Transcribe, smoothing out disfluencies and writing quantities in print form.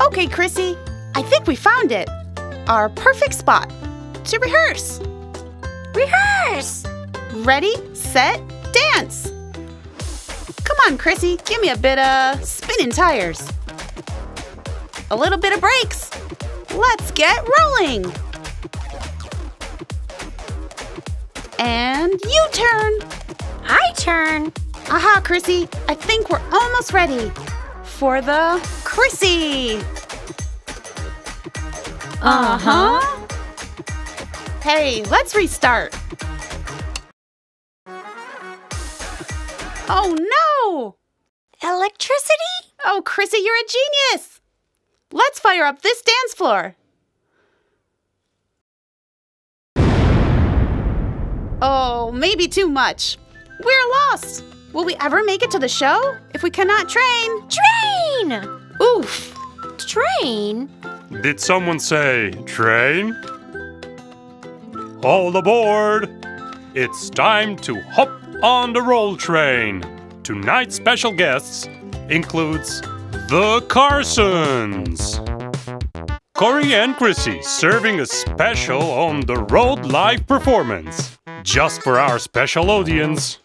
Okay, Chrissy, I think we found it. Our perfect spot to rehearse. Rehearse! Ready, set, dance. Come on, Chrissy, give me a bit of spinning tires. A little bit of brakes. Let's get rolling. And U-turn. I turn. Aha, Chrissy, I think we're almost ready for the Chrissy. Uh-huh. Hey, let's restart. Oh no! Electricity? Oh, Chrissy, you're a genius. Let's fire up this dance floor. Oh, maybe too much. We're lost. Will we ever make it to the show if we cannot train? Train! Oof. Train? Did someone say train? All aboard! It's time to hop on the roll train. Tonight's special guests includes the Carsons. Cory and Chrissy serving a special on the road live performance. Just for our special audience.